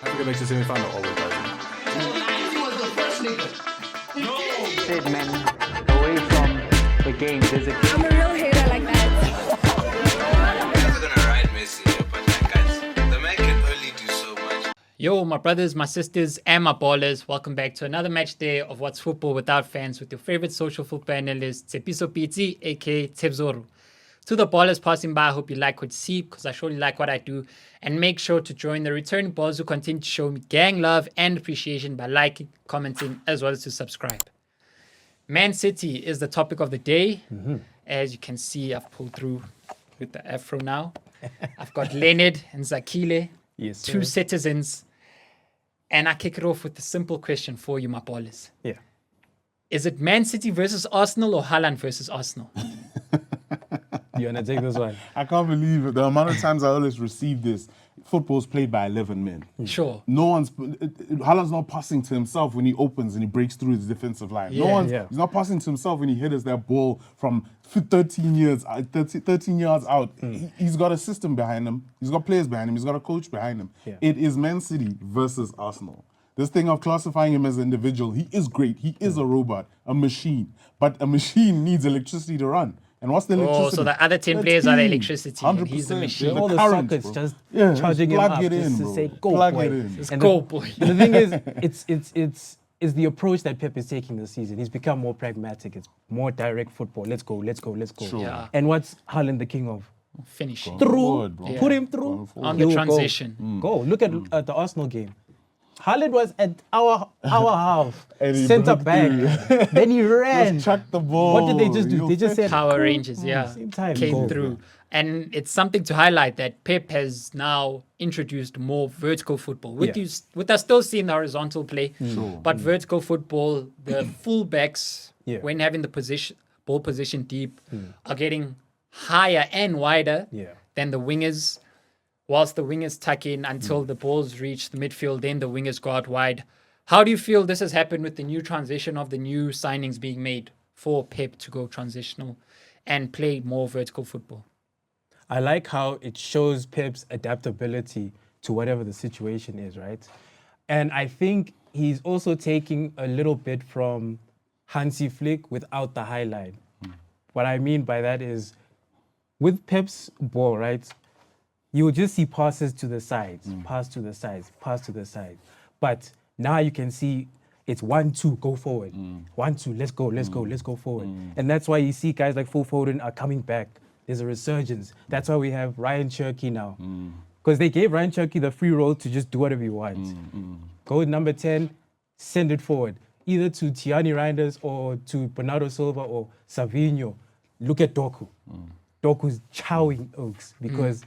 Africa makes the semi-final always does. He was the first nigga. No. Said men away from the game. There's a I'm a real hater like that. You guys are gonna ride Messi, but like guys, the man can only do so much. Yo, my brothers, my sisters, and my ballers, welcome back to another match day of What's Football Without Fans with your favorite social football analyst, Tsepiso Piti, aka Tebzoru. To the ballers passing by, I hope you like what you see because I surely like what I do. And make sure to join the returning ballers who continue to show me gang love and appreciation by liking, commenting, as well as to subscribe. Man City is the topic of the day. As you can see, I've pulled through with the afro now. I've got Leonard and Zakile, Yes, two sir. citizens. And I kick it off with a simple question for you, my ballers. Yeah. Is it Man City versus Arsenal or Haaland versus Arsenal? You want to take this one? I can't believe it. The amount of times I always receive this. Football's played by 11 men. Sure. No one's. Haaland's not passing to himself when he opens and he breaks through his defensive line. He's not passing to himself when he headers that ball from 13 yards out. He's got a system behind him. He's got players behind him. He's got a coach behind him. Yeah. It is Man City versus Arsenal. This thing of classifying him as an individual, he is great. He is a robot, a machine. But a machine needs electricity to run. And what's the electricity? Oh, so the other 10 players are the electricity and he's the 100%. machine. The All the current, sockets bro. just Yeah, charging him plug up it just in, to bro. say, go, Plug boy. it in. Let's And go, boy. The thing is, it's the approach that Pep is taking this season. He's become more pragmatic. It's more direct football. Let's go. Sure. Yeah. And what's Haaland the king of? Finishing. Through. forward, bro. Put him through. On He the will transition. Go. Look at the Arsenal game. Haaland was at our half, And he centre broke back. Then he ran. Just chuck the ball. What did they just do? You'll They just fetch said Power Rangers, yeah. Same time. Came Go. through. And it's something to highlight that Pep has now introduced more vertical football. With us still seeing the horizontal play, but vertical football, the fullbacks, when having the ball position deep, are getting higher and wider than the wingers. Whilst the wingers tuck in until the balls reach the midfield, then the wingers go out wide. How do you feel this has happened with the new transition of the new signings being made for Pep to go transitional and play more vertical football? I like how it shows Pep's adaptability to whatever the situation is, right? And I think he's also taking a little bit from Hansi Flick without the highlight. What I mean by that is, with Pep's ball, right, you will just see passes to the sides, pass to the sides, pass to the sides. But now you can see it's 1-2, go forward. 1-2, let's go forward. And that's why you see guys like Phil Foden are coming back. There's a resurgence. That's why we have Ryan Cherky now. Because they gave Ryan Cherky the free role to just do whatever he wants. Go with number 10, send it forward. Either to Tiani Reinders or to Bernardo Silva or Savinho. Look at Doku. Doku's chowing Oaks because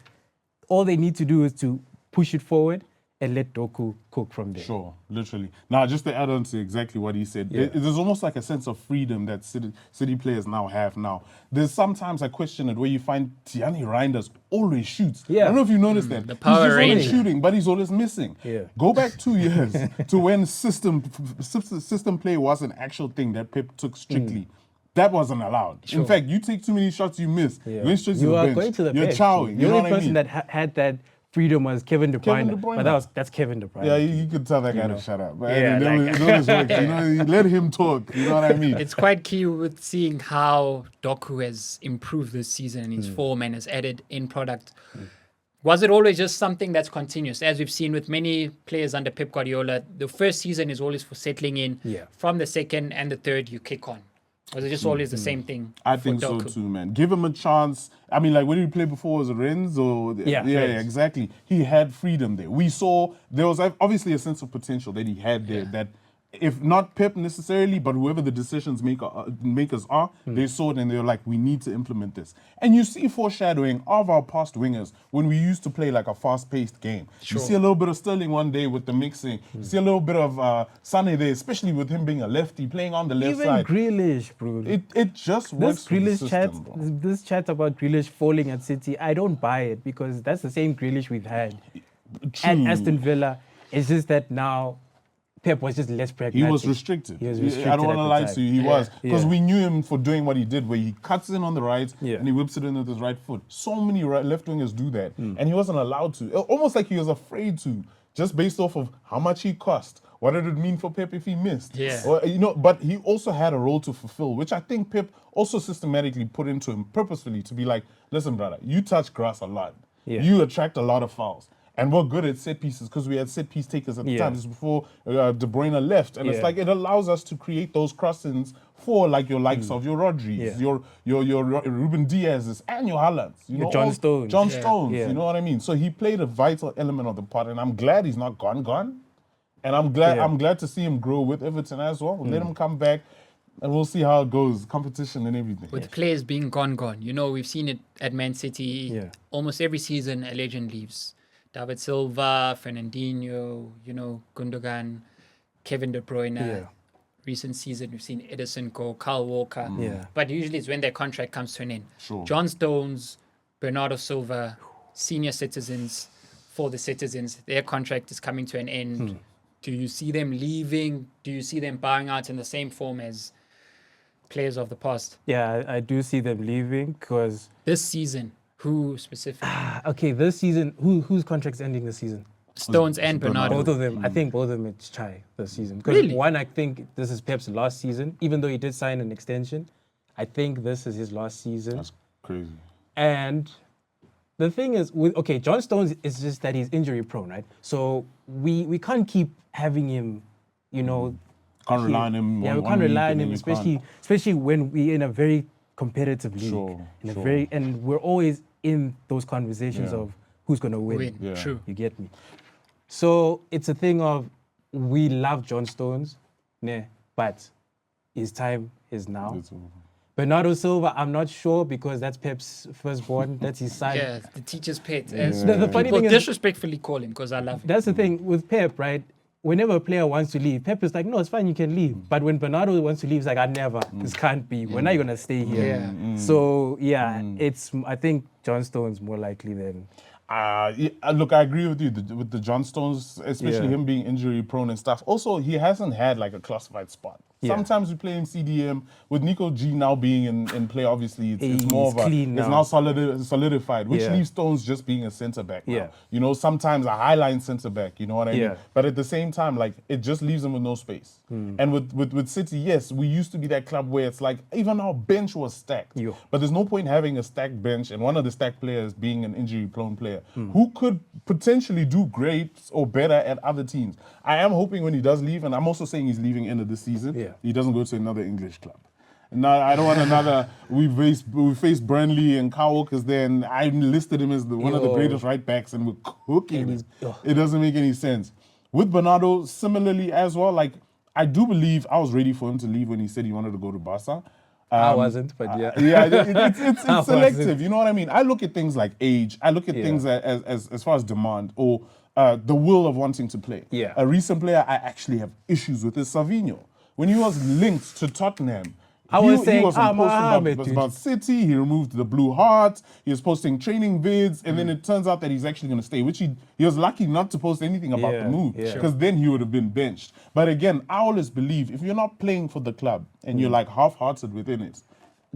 all they need to do is to push it forward and let Doku cook from there. Sure, literally. Now, just to add on to exactly what he said, there's almost like a sense of freedom that City players now have now. There's sometimes I question it where you find Tiani Reinders always shoots. I don't know if you noticed that. The Power He's just always Ranger. shooting, but he's always missing. Go back 2 years to when system play was an actual thing that Pep took strictly. That wasn't allowed. In fact, you take too many shots, you miss. You're going straight to You the are bench. going to the You're bench. chowing. The You know only what I person mean? that had that freedom was Kevin De Bruyne. Kevin De Bruyne. But that's Kevin De Bruyne. Yeah, you could tell that guy to shut up. But Yeah, anyway, that it always works. You know, you let him talk. You know what I mean? It's quite key with seeing how Doku has improved this season in his form and has added in product. Was it always just something that's continuous? As we've seen with many players under Pep Guardiola, the first season is always for settling in. From the second and the third, you kick on. Was it just always the same thing? I for think so Doku? too, man. Give him a chance. I mean, like, when did he play before? Was it Rennes? Or Rennes. exactly. He had freedom there. We saw there was obviously a sense of potential that he had there that if not Pep necessarily, but whoever the makers are, they saw it and they were like, we need to implement this. And you see foreshadowing of our past wingers when we used to play like a fast-paced game. You see a little bit of Sterling one day with the mixing. You see a little bit of Sané there, especially with him being a lefty, playing on the left Even side. Grealish, bro. It just works This for the Grealish system, bro. this chat about Grealish falling at City, I don't buy it because that's the same Grealish we've had at Aston Villa. It's just that now Pep was just less pragmatic. He was restricted. He was restricted I don't at want to the lie time. to you. He was. Because Yeah. we knew him for doing what he did, where he cuts in on the right and he whips it in with his right foot. So many left wingers do that. And he wasn't allowed to. Almost like he was afraid to just based off of how much he cost. What did it mean for Pep if he missed? Yeah. Or, but he also had a role to fulfill, which I think Pep also systematically put into him purposefully to be like, listen, brother, you touch grass a lot. Yeah. You attract a lot of fouls. And we're good at set pieces because we had set piece takers at the time. This is before De Bruyne left. And it's like it allows us to create those crossings for like your likes of your Rodris, your Ruben Diaz's, and your Haalands. Your John Stones. John Yeah. Stones, Yeah. you know what I mean? So he played a vital element of the part, and I'm glad he's not gone. And I'm glad to see him grow with Everton as well. Let him come back, and we'll see how it goes, competition and everything. With players being gone. We've seen it at Man City. Almost every season, a legend leaves. David Silva, Fernandinho, Gundogan, Kevin De Bruyne. Yeah. Recent season, we've seen Edison go, Kyle Walker. Yeah. But usually it's when their contract comes to an end. Sure. John Stones, Bernardo Silva, senior citizens for the citizens, their contract is coming to an end. Do you see them leaving? Do you see them bowing out in the same form as players of the past? Yeah, I do see them leaving because This season, who specifically? okay, this season, whose contract's ending this season? Stones and Bernardo. Both of them. I think both of them it's Chai this season. Because Really? one, I think this is Pep's last season, even though he did sign an extension. I think this is his last season. That's crazy. And the thing is, John Stones is just that he's injury prone, right? So we can't keep having him, Can't rely on him. Yeah, we one can't week rely on and then him, you can't. especially when we're in a very competitive league. Sure, And we're always in those conversations of who's gonna win. Yeah. True. You get me? So it's a thing of we love John Stones, but his time is now. It's over. Bernardo Silva, I'm not sure because that's Pep's firstborn. That's his son. Yeah, the teacher's pet. As The funny people thing is, disrespectfully call him because I love him. that's the thing with Pep, right? Whenever a player wants to leave, Pep is like, no, it's fine, you can leave. But when Bernardo wants to leave, it's like, I never. This can't be. When are you gonna stay here? Yeah. So I think John Stone's more likely than. Look, I agree with you with the John Stones, especially him being injury prone and stuff. Also, he hasn't had like a classified spot. Yeah. Sometimes we play him CDM. With Nico G now being in play, obviously it's more He's of a clean it's now. now solidified, which Yeah. leaves Stones just being a centre back now. Yeah. Sometimes a highline centre back. You know what I mean? Yeah. But at the same time, like it just leaves him with no space. And with City, yes, we used to be that club where it's like even our bench was stacked. Yo. But there's no point having a stacked bench and one of the stacked players being an injury-prone player who could potentially do great or better at other teams. I am hoping when he does leave, and I'm also saying he's leaving end of the season, he doesn't go to another English club. No, I don't want another. We faced Burnley and Kyle Walker's there, and I listed him as one of the greatest right backs, and we're cooking. It doesn't make any sense. With Bernardo, similarly as well, like I do believe I was ready for him to leave when he said he wanted to go to Barca. I wasn't, but yeah. It's I selective. wasn't. You know what I mean? I look at things like age. I look at things as far as demand or the will of wanting to play. Yeah. A recent player I actually have issues with is Savinho. When he was linked to Tottenham, I was saying, he was I'm posting Ahmed, about, dude. about City. He removed the blue heart. He was posting training vids, and then it turns out that he's actually going to stay, which he was lucky not to post anything about the move, because then he would have been benched. But again, I always believe if you're not playing for the club and you're like half-hearted within it,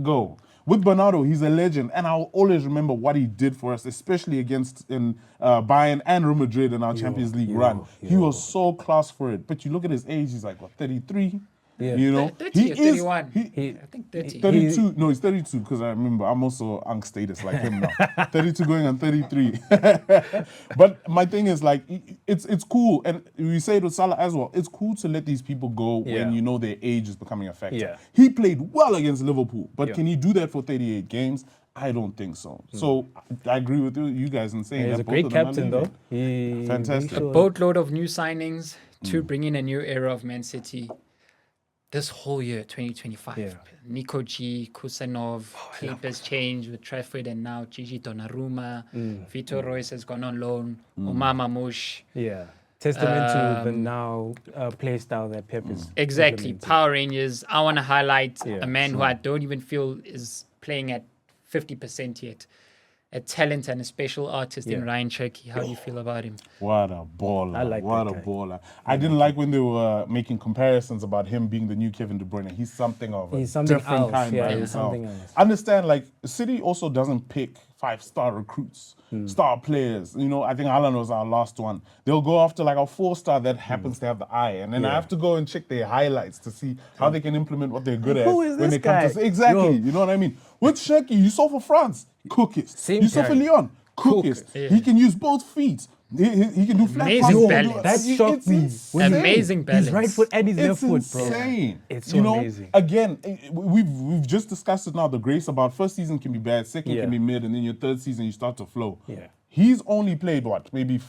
go. With Bernardo, he's a legend, and I'll always remember what he did for us, especially against Bayern and Real Madrid in our Champions League run. He was so class for it. But you look at his age; he's like what, 33. Yeah. You know, 30 or 31. I think 30. 32. No, he's 32 because I remember I'm also Unk status like him now. 32 going on 33. But my thing is like it's cool, and we say it with Salah as well. It's cool to let these people go when you know their age is becoming a factor. Yeah. He played well against Liverpool, but can he do that for 38 games? I don't think so. So I agree with you guys in saying He's that a both great of them are captain, leaving. though. Fantastic. he showed- Boatload of new signings to bring in a new era of Man City. This whole year, 2025. Yeah. Nico G, Kusanov, Keepers changed with Trafford, and now Gigi Donnarumma. Vitor Royce has gone on loan. Omar Mamouche. Yeah. Testament to the now play style that Pep is. Exactly. implementing. Power Rangers. I want to highlight Yeah, a man who I don't even feel is playing at 50% yet. A talent and a special artist in Yeah. Ryan Cherky. How do you feel about him? What a baller. I like what that a guy. baller. I didn't like when they were making comparisons about him being the new Kevin De Bruyne. He's something of a He's something different else. kind Yeah, by he's himself. something else. Understand, like, City also doesn't pick 5-star recruits, star players. You know, I think Haaland was our last one. They'll go after like a 4-star that happens to have the eye, and then I have to go and check their highlights to see how they can implement what they're good at who is when this they come guy? to exactly. Yo. You know what I mean? With Shirky, you saw for France, cookist. Same You saw for guy. Lyon, cookist. Yeah. He can use both feet. He can do flat Amazing passes. balance. That shocked It's me. insane. Amazing balance. His right foot and his left It's foot, bro. insane. It's so you know, amazing. Again, we've just discussed it now. The grace about first season can be bad, second Yeah. can be mid, and then your third season you start to flow. Yeah. He's only played what, maybe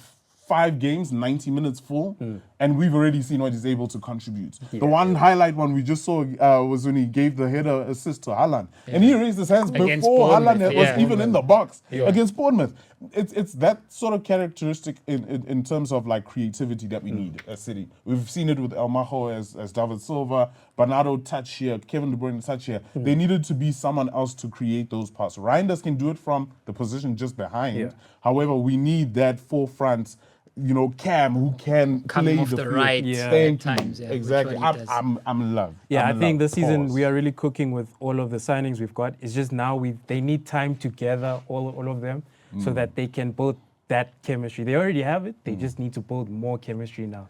5 games, 90 minutes full, and we've already seen what he's able to contribute. The one highlight one we just saw was when he gave the header assist to Haaland, and he raised his hands Against before Haaland Bournemouth, was yeah. even in the box against Bournemouth. It's that sort of characteristic in terms of like creativity that we need as City. We've seen it with El Majo as David Silva, Bernardo touch here, Kevin De Bruyne touch here. They needed to be someone else to create those passes. Reinders can do it from the position just behind. Yeah. However, we need that forefront, you know, Cam who can Coming play off the field. right Thank at you. times, yeah, which Exactly. what he does. I'm in love. Yeah, I'm I in think love. this season Pause. we are really cooking with all of the signings we've got. It's just now they need time to gather all of them so that they can build that chemistry. They already have it. They just need to build more chemistry now.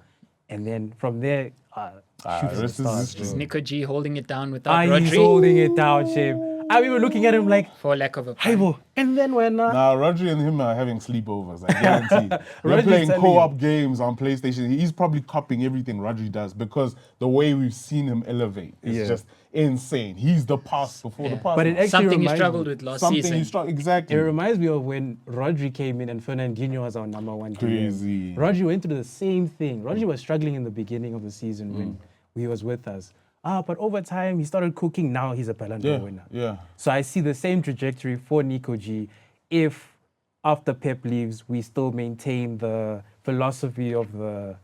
And then from there, shoot for the rest is stars. history. Is Nico G holding it down without He's Rodri? holding it down, Shame. I we were looking at him like, For lack of a hey, pun. bro. And then when Now, Rodri and him are having sleepovers, I guarantee. We're Rodri's playing telling co-op games on PlayStation. He's probably copying everything Rodri does because the way we've seen him elevate is Yeah. just insane. He's the pass before the pass. But it actually Something he reminds struggled me, with last Something season. he struck exactly. It reminds me of when Rodri came in and Fernandinho was our number 1 DM. Crazy. Rodri went through the same thing. Rodri was struggling in the beginning of the season when he was with us. But over time, he started cooking. Now he's a Ballon d'Or winner. Yeah. So I see the same trajectory for Nico G if after Pep leaves, we still maintain the philosophy of the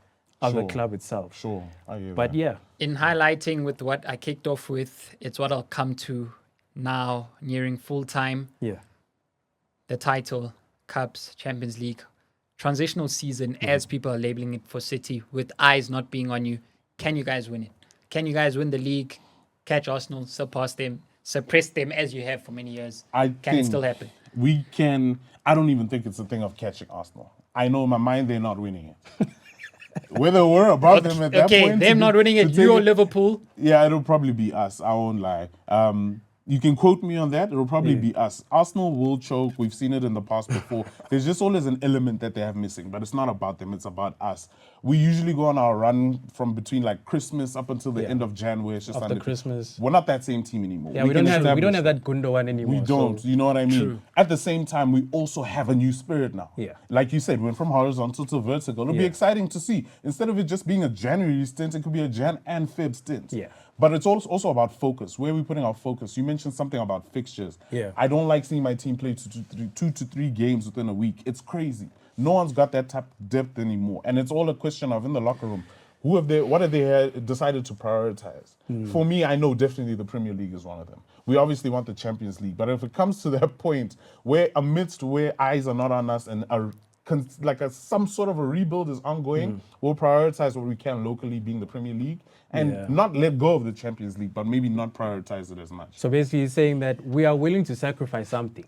Sure. club itself. Sure. I hear But that. yeah, In highlighting with what I kicked off with, it's what I'll come to now, nearing full time. yeah. The title, Cups, Champions League, transitional season, as people are labeling it for City, with eyes not being on you. Can you guys win it? Can you guys win the league, catch Arsenal, surpass them, suppress them as you have for many years? Can it think still happen? We can. I don't even think it's a thing of catching Arsenal. I know in my mind they're not winning it. Whether we're above them at that Okay, point. them to not be- winning to it, take you or it- Liverpool. Yeah, it'll probably be us. I won't lie. You can quote me on that. It'll probably be us. Arsenal will choke. We've seen it in the past before. There's just always an element that they have missing, but it's not about them. It's about us. We usually go on our run from between like Christmas up until the end of January. It's just After undefeated. Christmas. We're not that same team anymore. Yeah, we don't can have establish that Gundo one anymore. we don't, so- you know what I mean? At the same time, we also have a new spirit now. Yeah. Like you said, went from horizontal to vertical. It'll be Yeah. exciting to see. Instead of it just being a January stint, it could be a Jan and Feb stint. Yeah. But it's also about focus. Where are we putting our focus? You mentioned something about fixtures. Yeah. I don't like seeing my team play 2 to 3 games within a week. It's crazy. No one's got that type of depth anymore. And it's all a question of in the locker room, what have they decided to prioritize? For me, I know definitely the Premier League is one of them. We obviously want the Champions League, but if it comes to that point where amidst where eyes are not on us and some sort of a rebuild is ongoing, we'll prioritize what we can locally, being the Premier League, and not let go of the Champions League, but maybe not prioritize it as much. So basically, he's saying that we are willing to sacrifice something.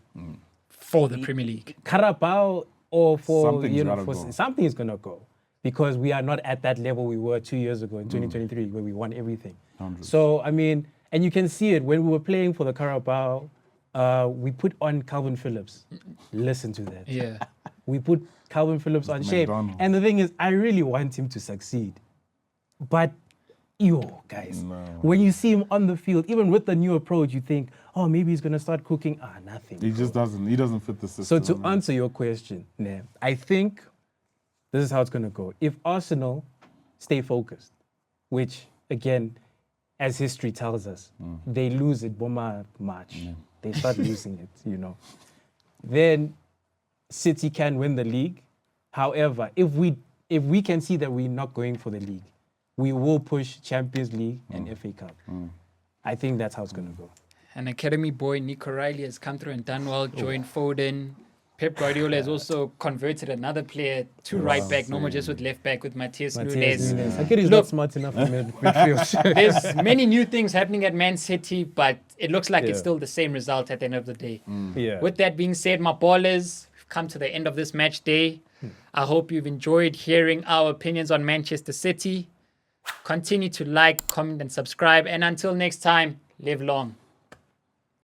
For the Premier League. Carabao or for, Something's gotta go. something is going to go. Because we are not at that level we were 2 years ago in 2023 where we won everything. 100. So, I mean, and you can see it when we were playing for the Carabao, we put on Calvin Phillips. Listen to that. Yeah. We put Calvin Phillips on shape. McDonald. And the thing is, I really want him to succeed. But, guys, when you see him on the field, even with the new approach, you think, oh, maybe he's going to start cooking. Nothing. He just doesn't. He doesn't fit the So system. to answer your question, Nev, I think this is how it's going to go. If Arsenal stay focused, which, again, as history tells us, they lose it, Boma March. They start losing it, Then City can win the league. However, if we can see that we're not going for the league, we will push Champions League and FA Cup. I think that's how it's going to go. An academy boy, Nico Riley, has come through and done well, joined Foden, Pep Guardiola has also converted another player to right back, no more just with left back with Matthias Nunes. I get he's Look, not smart enough for midfield. There's many new things happening at Man City, but it looks like it's Yeah. still the same result at the end of the day. Yeah. With that being said, my ballers, we've come to the end of this match day. I hope you've enjoyed hearing our opinions on Manchester City. Continue to like, comment, and subscribe. And until next time, live long.